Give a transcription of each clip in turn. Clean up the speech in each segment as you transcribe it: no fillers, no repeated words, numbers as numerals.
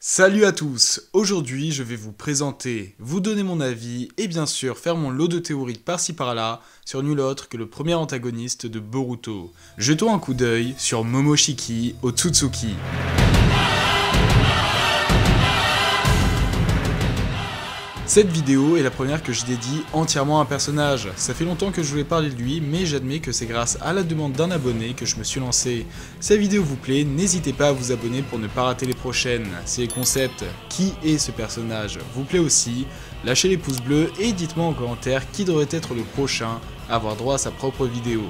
Salut à tous, aujourd'hui je vais vous présenter, vous donner mon avis et bien sûr faire mon lot de théories par-ci par-là sur nul autre que le premier antagoniste de Boruto. Jetons un coup d'œil sur Momoshiki Otsutsuki. Cette vidéo est la première que je dédie entièrement à un personnage. Ça fait longtemps que je voulais parler de lui, mais j'admets que c'est grâce à la demande d'un abonné que je me suis lancé. Si la vidéo vous plaît, n'hésitez pas à vous abonner pour ne pas rater les prochaines. Si le concept « Qui est ce personnage ?» vous plaît aussi, lâchez les pouces bleus et dites-moi en commentaire qui devrait être le prochain à avoir droit à sa propre vidéo.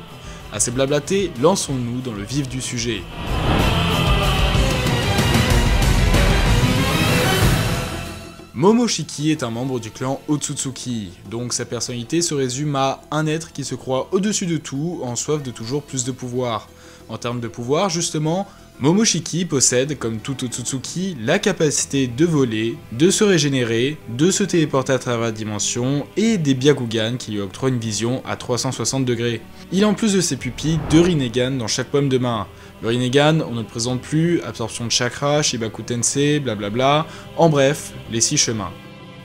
Assez blablaté, lançons-nous dans le vif du sujet. Momoshiki est un membre du clan Otsutsuki, donc sa personnalité se résume à un être qui se croit au-dessus de tout, en soif de toujours plus de pouvoir. En termes de pouvoir, justement, Momoshiki possède, comme tout Otsutsuki, la capacité de voler, de se régénérer, de se téléporter à travers la dimension et des Byakugan qui lui octroient une vision à 360 degrés. Il a en plus de ses pupilles 2 Rinnegan dans chaque paume de main. Le Rinnegan, on ne le présente plus, absorption de chakra, Shibaku Tensei, blablabla, en bref, les 6 chemins.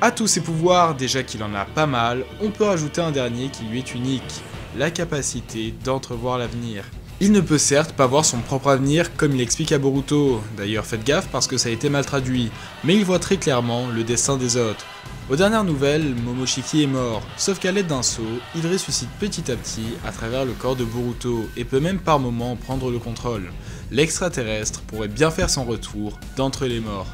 À tous ces pouvoirs, déjà qu'il en a pas mal, on peut rajouter un dernier qui lui est unique, la capacité d'entrevoir l'avenir. Il ne peut certes pas voir son propre avenir comme il explique à Boruto, d'ailleurs faites gaffe parce que ça a été mal traduit, mais il voit très clairement le destin des autres. Aux dernières nouvelles, Momoshiki est mort, sauf qu'à l'aide d'un sceau, il ressuscite petit à petit à travers le corps de Boruto et peut même par moments prendre le contrôle. L'extraterrestre pourrait bien faire son retour d'entre les morts.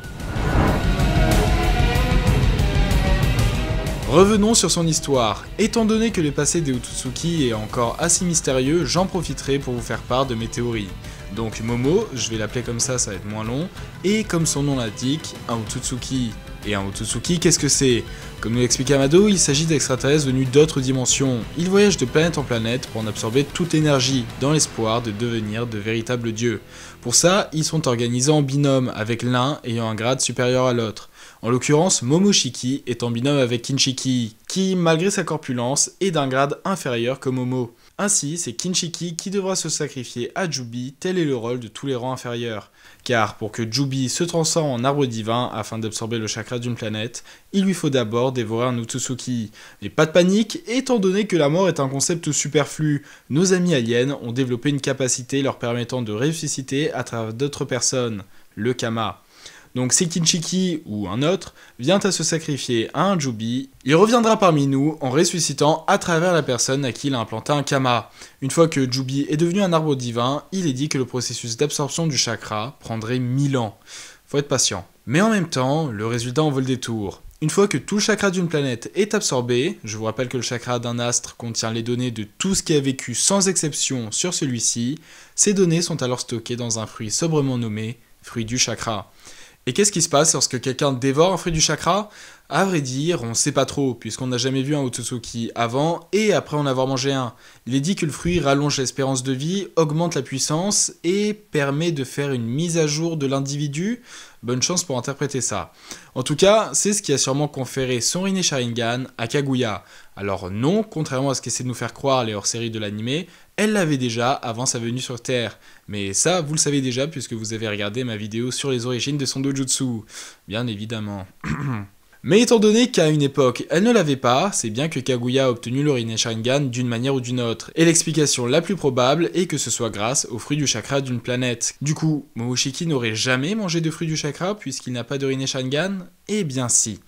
Revenons sur son histoire. Étant donné que le passé des Otsutsuki est encore assez mystérieux, j'en profiterai pour vous faire part de mes théories. Donc Momo, je vais l'appeler comme ça va être moins long, et comme son nom l'indique, un Otsutsuki. Et un Otsutsuki, qu'est-ce que c'est? Comme nous l'explique Amado, il s'agit d'extraterrestres venus d'autres dimensions. Ils voyagent de planète en planète pour en absorber toute l'énergie, dans l'espoir de devenir de véritables dieux. Pour ça, ils sont organisés en binôme, avec l'un ayant un grade supérieur à l'autre. En l'occurrence, Momoshiki est en binôme avec Kinshiki, qui, malgré sa corpulence, est d'un grade inférieur que Momo. Ainsi, c'est Kinshiki qui devra se sacrifier à Jubi, tel est le rôle de tous les rangs inférieurs. Car pour que Jubi se transforme en arbre divin afin d'absorber le chakra d'une planète, il lui faut d'abord dévorer un Otsutsuki. Mais pas de panique, étant donné que la mort est un concept superflu, nos amis aliens ont développé une capacité leur permettant de ressusciter à travers d'autres personnes, le Kama. Donc si Kinshiki, ou un autre, vient à se sacrifier à un Jubi, il reviendra parmi nous en ressuscitant à travers la personne à qui il a implanté un Kama. Une fois que Jubi est devenu un arbre divin, il est dit que le processus d'absorption du chakra prendrait 1000 ans. Faut être patient. Mais en même temps, le résultat en vaut le détour. Une fois que tout le chakra d'une planète est absorbé, je vous rappelle que le chakra d'un astre contient les données de tout ce qui a vécu sans exception sur celui-ci, ces données sont alors stockées dans un fruit sobrement nommé fruit du chakra. Et qu'est-ce qui se passe lorsque quelqu'un dévore un fruit du chakra? À vrai dire, on sait pas trop, puisqu'on n'a jamais vu un Otsutsuki avant et après en avoir mangé un. Il est dit que le fruit rallonge l'espérance de vie, augmente la puissance et permet de faire une mise à jour de l'individu. Bonne chance pour interpréter ça. En tout cas, c'est ce qui a sûrement conféré son Rinne Sharingan à Kaguya. Alors non, contrairement à ce qu'essaient de nous faire croire les hors-séries de l'anime, elle l'avait déjà avant sa venue sur Terre. Mais ça, vous le savez déjà puisque vous avez regardé ma vidéo sur les origines de son dojutsu. Bien évidemment. Mais étant donné qu'à une époque, elle ne l'avait pas, c'est bien que Kaguya a obtenu le Rinne Sharingan d'une manière ou d'une autre. Et l'explication la plus probable est que ce soit grâce au fruit du chakra d'une planète. Du coup, Momoshiki n'aurait jamais mangé de fruit du chakra puisqu'il n'a pas de Rinne Sharingan? Eh bien si.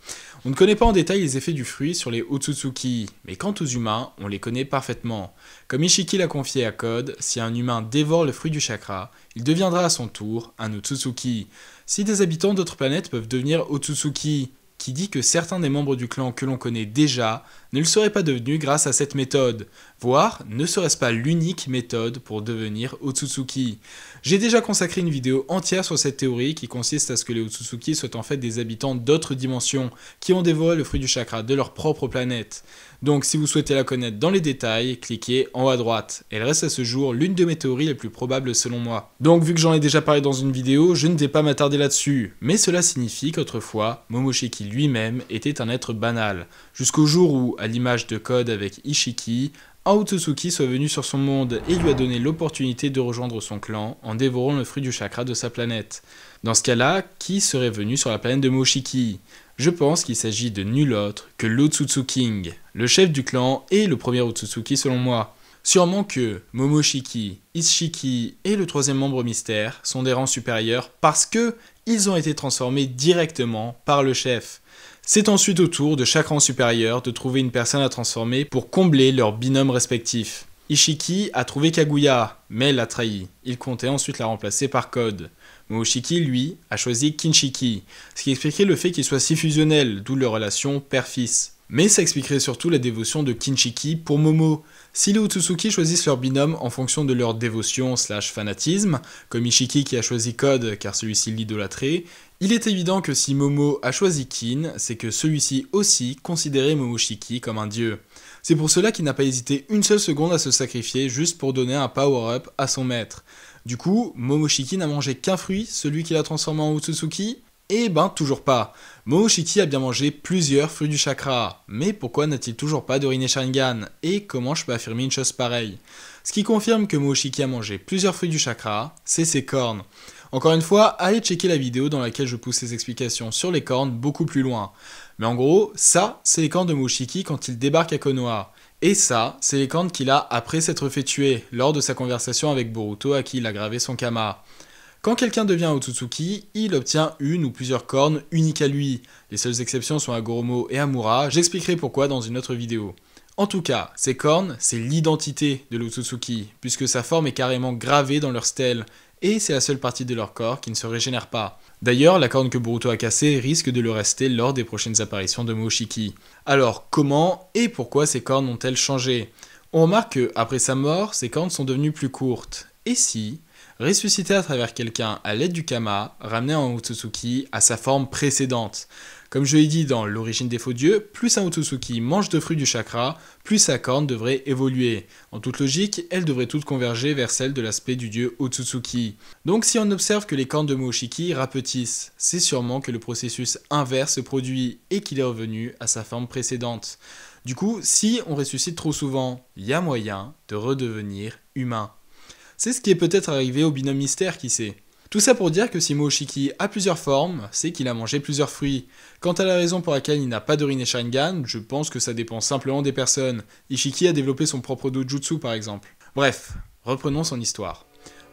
On ne connaît pas en détail les effets du fruit sur les Otsutsuki, mais quant aux humains, on les connaît parfaitement. Comme Ishiki l'a confié à Code, si un humain dévore le fruit du chakra, il deviendra à son tour un Otsutsuki. Si des habitants d'autres planètes peuvent devenir Otsutsuki, qui dit que certains des membres du clan que l'on connaît déjà ne le seraient pas devenus grâce à cette méthode, voire ne serait-ce pas l'unique méthode pour devenir Otsutsuki. J'ai déjà consacré une vidéo entière sur cette théorie qui consiste à ce que les Otsutsuki soient en fait des habitants d'autres dimensions qui ont dévoré le fruit du chakra de leur propre planète. Donc si vous souhaitez la connaître dans les détails, cliquez en haut à droite. Elle reste à ce jour l'une de mes théories les plus probables selon moi. Donc vu que j'en ai déjà parlé dans une vidéo, je ne vais pas m'attarder là-dessus. Mais cela signifie qu'autrefois, Momoshiki lui-même était un être banal. Jusqu'au jour où, à l'image de Code avec Ishiki, un Otsutsuki soit venu sur son monde et lui a donné l'opportunité de rejoindre son clan en dévorant le fruit du chakra de sa planète. Dans ce cas-là, qui serait venu sur la planète de Momoshiki? Je pense qu'il s'agit de nul autre que l'Otsutsuking, le chef du clan et le premier Otsutsuki selon moi. Sûrement que Momoshiki, Itsushiki et le troisième membre mystère sont des rangs supérieurs parce que ils ont été transformés directement par le chef. C'est ensuite au tour de chaque rang supérieur de trouver une personne à transformer pour combler leurs binômes respectifs. Ishiki a trouvé Kaguya, mais l'a trahi. Il comptait ensuite la remplacer par Code. Momoshiki, lui, a choisi Kinshiki, ce qui expliquerait le fait qu'il soit si fusionnel, d'où leur relation père-fils. Mais ça expliquerait surtout la dévotion de Kinshiki pour Momo. Si les Otsutsuki choisissent leur binôme en fonction de leur dévotion / fanatisme, comme Ishiki qui a choisi Code car celui-ci l'idolâtrait, il est évident que si Momo a choisi Kin, c'est que celui-ci aussi considérait Momoshiki comme un dieu. C'est pour cela qu'il n'a pas hésité une seule seconde à se sacrifier juste pour donner un power-up à son maître. Du coup, Momoshiki n'a mangé qu'un fruit, celui qui l'a transformé en Otsutsuki? Eh ben, toujours pas. Momoshiki a bien mangé plusieurs fruits du chakra, mais pourquoi n'a-t-il toujours pas de Rinne Sharingan? Et comment je peux affirmer une chose pareille? Ce qui confirme que Momoshiki a mangé plusieurs fruits du chakra, c'est ses cornes. Encore une fois, allez checker la vidéo dans laquelle je pousse ces explications sur les cornes beaucoup plus loin. Mais en gros, ça, c'est les cornes de Momoshiki quand il débarque à Konoha. Et ça, c'est les cornes qu'il a après s'être fait tuer, lors de sa conversation avec Boruto à qui il a gravé son kama. Quand quelqu'un devient Otsutsuki, il obtient une ou plusieurs cornes uniques à lui. Les seules exceptions sont Hagoromo et Amura, j'expliquerai pourquoi dans une autre vidéo. En tout cas, ces cornes, c'est l'identité de l'Otsutsuki, puisque sa forme est carrément gravée dans leur stèle, et c'est la seule partie de leur corps qui ne se régénère pas. D'ailleurs, la corne que Boruto a cassée risque de le rester lors des prochaines apparitions de Momoshiki. Alors, comment et pourquoi ces cornes ont-elles changé? On remarque que, après sa mort, ces cornes sont devenues plus courtes. Et si, ressuscité à travers quelqu'un à l'aide du kama, ramenait un Otsutsuki à sa forme précédente? Comme je l'ai dit dans l'origine des faux dieux, plus un Otsutsuki mange de fruits du chakra, plus sa corne devrait évoluer. En toute logique, elles devraient toutes converger vers celle de l'aspect du dieu Otsutsuki. Donc si on observe que les cornes de Momoshiki rapetissent, c'est sûrement que le processus inverse se produit et qu'il est revenu à sa forme précédente. Du coup, si on ressuscite trop souvent, il y a moyen de redevenir humain. C'est ce qui est peut-être arrivé au binôme mystère, qui sait. Tout ça pour dire que si Momoshiki a plusieurs formes, c'est qu'il a mangé plusieurs fruits. Quant à la raison pour laquelle il n'a pas de Rinne Sharingan, je pense que ça dépend simplement des personnes. Ishiki a développé son propre dojutsu par exemple. Bref, reprenons son histoire.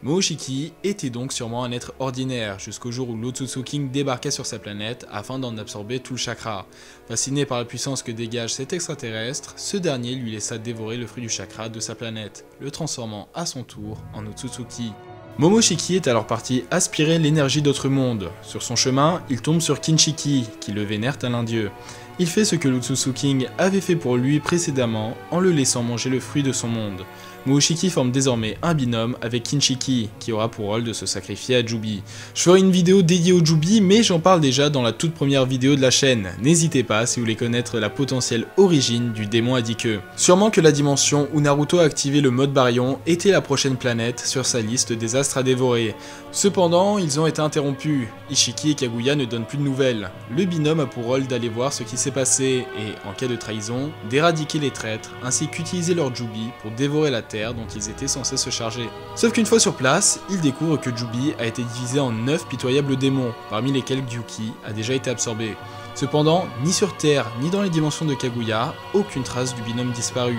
Momoshiki était donc sûrement un être ordinaire, jusqu'au jour où l'Otsutsuking débarqua sur sa planète afin d'en absorber tout le chakra. Fasciné par la puissance que dégage cet extraterrestre, ce dernier lui laissa dévorer le fruit du chakra de sa planète, le transformant à son tour en Otsutsuki. Momoshiki est alors parti aspirer l'énergie d'autres mondes. Sur son chemin, il tombe sur Kinshiki, qui le vénère tel un dieu. Il fait ce que l'Otsutsuking avait fait pour lui précédemment en le laissant manger le fruit de son monde. Momoshiki forme désormais un binôme avec Kinshiki, qui aura pour rôle de se sacrifier à Jubi. Je ferai une vidéo dédiée au Jubi, mais j'en parle déjà dans la toute première vidéo de la chaîne. N'hésitez pas si vous voulez connaître la potentielle origine du démon Adike. Sûrement que la dimension où Naruto a activé le mode Baryon était la prochaine planète sur sa liste des astres à dévorer. Cependant, ils ont été interrompus. Ishiki et Kaguya ne donnent plus de nouvelles. Le binôme a pour rôle d'aller voir ce qui s'est passé et, en cas de trahison, d'éradiquer les traîtres, ainsi qu'utiliser leur Jubi pour dévorer la Terre dont ils étaient censés se charger. Sauf qu'une fois sur place, ils découvrent que Jubi a été divisé en 9 pitoyables démons, parmi lesquels Gyuki a déjà été absorbé. Cependant, ni sur Terre, ni dans les dimensions de Kaguya, aucune trace du binôme disparu.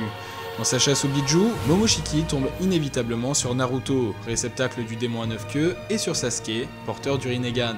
Dans sa chasse au Biju, Momoshiki tombe inévitablement sur Naruto, réceptacle du démon à 9 queues, et sur Sasuke, porteur du Rinnegan.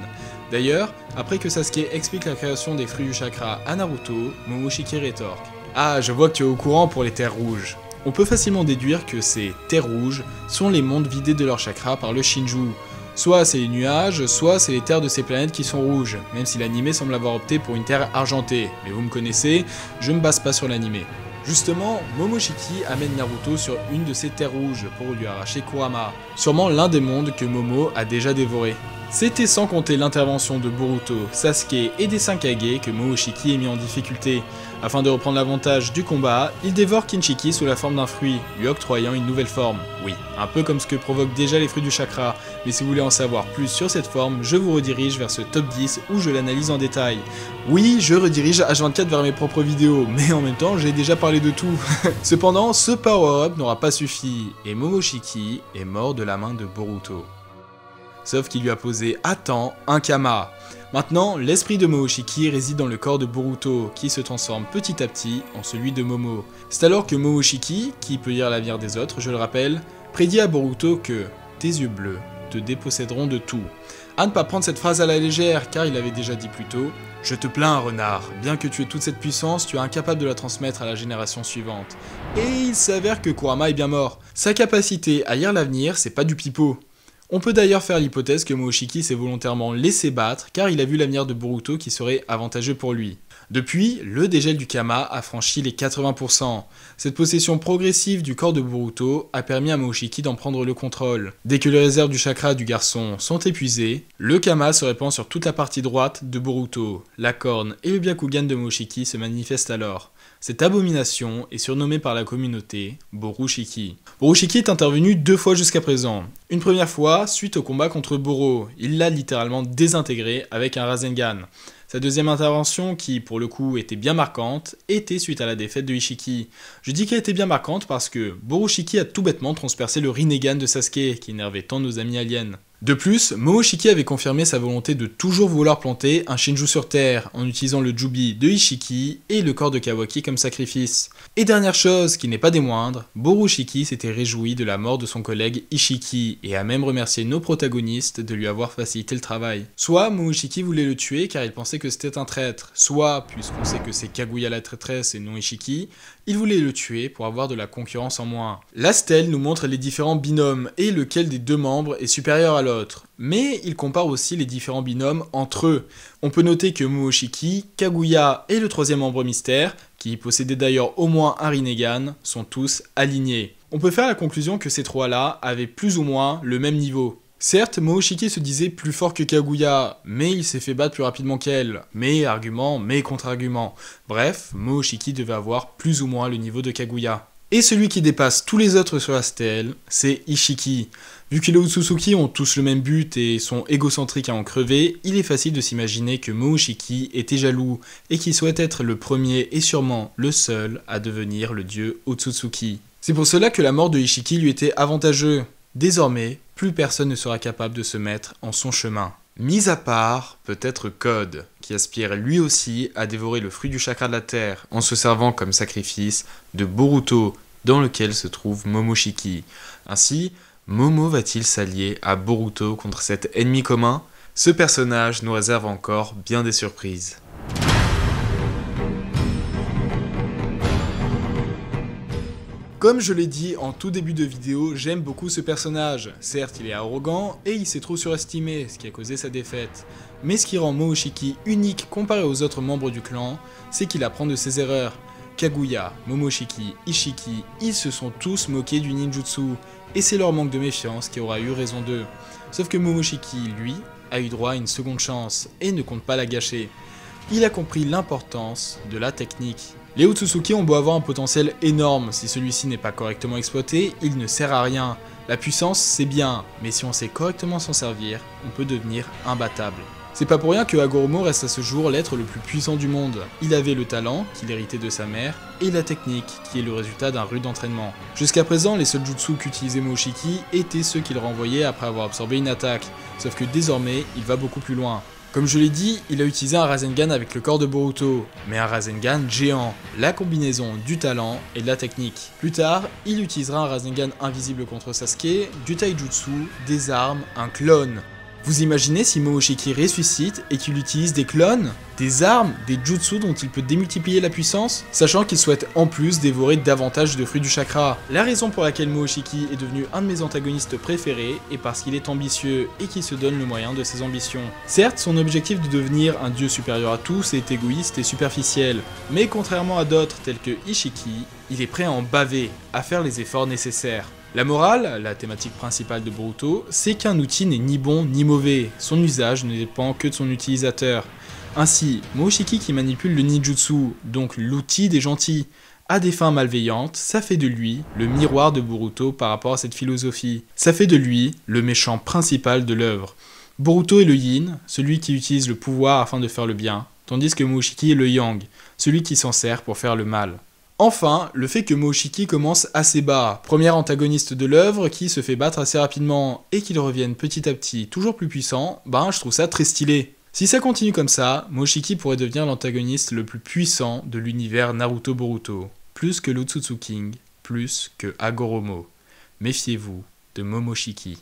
D'ailleurs, après que Sasuke explique la création des fruits du chakra à Naruto, Momoshiki rétorque « Ah, je vois que tu es au courant pour les terres rouges ». On peut facilement déduire que ces terres rouges sont les mondes vidés de leur chakra par le Shinju. Soit c'est les nuages, soit c'est les terres de ces planètes qui sont rouges, même si l'anime semble avoir opté pour une terre argentée. Mais vous me connaissez, je me base pas sur l'anime. Justement, Momoshiki amène Naruto sur une de ces terres rouges pour lui arracher Kurama, sûrement l'un des mondes que Momo a déjà dévoré. C'était sans compter l'intervention de Boruto, Sasuke et des 5 Kage que Momoshiki est mis en difficulté. Afin de reprendre l'avantage du combat, il dévore Kinshiki sous la forme d'un fruit, lui octroyant une nouvelle forme. Oui, un peu comme ce que provoquent déjà les fruits du chakra, mais si vous voulez en savoir plus sur cette forme, je vous redirige vers ce top 10 où je l'analyse en détail. Oui, je redirige H24 vers mes propres vidéos, mais en même temps j'ai déjà parlé de tout. Cependant, ce power-up n'aura pas suffi, et Momoshiki est mort de la main de Boruto. Sauf qu'il lui a posé à temps un Kama. Maintenant, l'esprit de Momoshiki réside dans le corps de Boruto, qui se transforme petit à petit en celui de Momo. C'est alors que Momoshiki, qui peut lire l'avenir des autres, je le rappelle, prédit à Boruto que « tes yeux bleus te déposséderont de tout ». À ne pas prendre cette phrase à la légère, car il avait déjà dit plus tôt « Je te plains, renard, bien que tu aies toute cette puissance, tu es incapable de la transmettre à la génération suivante. » Et il s'avère que Kurama est bien mort. Sa capacité à lire l'avenir, c'est pas du pipeau. On peut d'ailleurs faire l'hypothèse que Momoshiki s'est volontairement laissé battre car il a vu l'avenir de Boruto qui serait avantageux pour lui. Depuis, le dégel du Kama a franchi les 80%. Cette possession progressive du corps de Boruto a permis à Momoshiki d'en prendre le contrôle. Dès que les réserves du chakra du garçon sont épuisées, le Kama se répand sur toute la partie droite de Boruto. La corne et le Byakugan de Momoshiki se manifestent alors. Cette abomination est surnommée par la communauté Borushiki. Borushiki est intervenu 2 fois jusqu'à présent. Une première fois, suite au combat contre Boro, il l'a littéralement désintégré avec un Rasengan. Sa deuxième intervention, qui pour le coup était bien marquante, était suite à la défaite de Ishiki. Je dis qu'elle était bien marquante parce que Borushiki a tout bêtement transpercé le Rinnegan de Sasuke, qui énervait tant nos amis aliens. De plus, Momoshiki avait confirmé sa volonté de toujours vouloir planter un Shinju sur Terre, en utilisant le Jubi de Ishiki et le corps de Kawaki comme sacrifice. Et dernière chose, qui n'est pas des moindres, Borushiki s'était réjoui de la mort de son collègue Ishiki, et a même remercié nos protagonistes de lui avoir facilité le travail. Soit Momoshiki voulait le tuer car il pensait que c'était un traître, soit, puisqu'on sait que c'est Kaguya la traîtresse et non Ishiki, il voulait le tuer pour avoir de la concurrence en moins. La stèle nous montre les différents binômes et lequel des deux membres est supérieur à l'autre. Mais il compare aussi les différents binômes entre eux. On peut noter que Momoshiki, Kaguya et le troisième membre mystère, qui possédait d'ailleurs au moins un Rinnegan, sont tous alignés. On peut faire la conclusion que ces trois-là avaient plus ou moins le même niveau. Certes, Momoshiki se disait plus fort que Kaguya, mais il s'est fait battre plus rapidement qu'elle. Mais argument, mais contre-argument. Bref, Momoshiki devait avoir plus ou moins le niveau de Kaguya. Et celui qui dépasse tous les autres sur la stèle, c'est Ishiki. Vu que les Otsutsuki ont tous le même but et sont égocentriques à en crever, il est facile de s'imaginer que Momoshiki était jaloux et qu'il souhaite être le premier et sûrement le seul à devenir le dieu Otsutsuki. C'est pour cela que la mort de Ishiki lui était avantageuse. Désormais, plus personne ne sera capable de se mettre en son chemin. Mis à part, peut-être Code, qui aspire lui aussi à dévorer le fruit du chakra de la terre, en se servant comme sacrifice de Boruto, dans lequel se trouve Momoshiki. Ainsi, Momo va-t-il s'allier à Boruto contre cet ennemi commun? Ce personnage nous réserve encore bien des surprises. Comme je l'ai dit en tout début de vidéo, j'aime beaucoup ce personnage. Certes, il est arrogant et il s'est trop surestimé, ce qui a causé sa défaite. Mais ce qui rend Momoshiki unique comparé aux autres membres du clan, c'est qu'il apprend de ses erreurs. Kaguya, Momoshiki, Ishiki, ils se sont tous moqués du ninjutsu, et c'est leur manque de méfiance qui aura eu raison d'eux. Sauf que Momoshiki, lui, a eu droit à une seconde chance, et ne compte pas la gâcher. Il a compris l'importance de la technique. Les Otsutsuki ont beau avoir un potentiel énorme, si celui-ci n'est pas correctement exploité, il ne sert à rien. La puissance, c'est bien, mais si on sait correctement s'en servir, on peut devenir imbattable. C'est pas pour rien que Hagoromo reste à ce jour l'être le plus puissant du monde. Il avait le talent, qu'il héritait de sa mère, et la technique, qui est le résultat d'un rude entraînement. Jusqu'à présent, les seuls jutsu qu'utilisait Momoshiki étaient ceux qu'il renvoyait après avoir absorbé une attaque, sauf que désormais, il va beaucoup plus loin. Comme je l'ai dit, il a utilisé un Rasengan avec le corps de Boruto, mais un Rasengan géant, la combinaison du talent et de la technique. Plus tard, il utilisera un Rasengan invisible contre Sasuke, du taijutsu, des armes, un clone. Vous imaginez si Momoshiki ressuscite et qu'il utilise des clones, des armes, des jutsu dont il peut démultiplier la puissance, sachant qu'il souhaite en plus dévorer davantage de fruits du chakra. La raison pour laquelle Momoshiki est devenu un de mes antagonistes préférés est parce qu'il est ambitieux et qu'il se donne le moyen de ses ambitions. Certes, son objectif de devenir un dieu supérieur à tous est égoïste et superficiel, mais contrairement à d'autres tels que Ishiki, il est prêt à en baver, à faire les efforts nécessaires. La morale, la thématique principale de Boruto, c'est qu'un outil n'est ni bon ni mauvais, son usage ne dépend que de son utilisateur. Ainsi, Momoshiki qui manipule le ninjutsu, donc l'outil des gentils, à des fins malveillantes, ça fait de lui le miroir de Boruto par rapport à cette philosophie. Ça fait de lui le méchant principal de l'œuvre. Boruto est le yin, celui qui utilise le pouvoir afin de faire le bien, tandis que Momoshiki est le yang, celui qui s'en sert pour faire le mal. Enfin, le fait que Momoshiki commence assez bas, premier antagoniste de l'œuvre qui se fait battre assez rapidement et qu'il revienne petit à petit toujours plus puissant, je trouve ça très stylé. Si ça continue comme ça, Momoshiki pourrait devenir l'antagoniste le plus puissant de l'univers Naruto-Boruto, plus que l'Otsutsu King, plus que Hagoromo. Méfiez-vous de Momoshiki.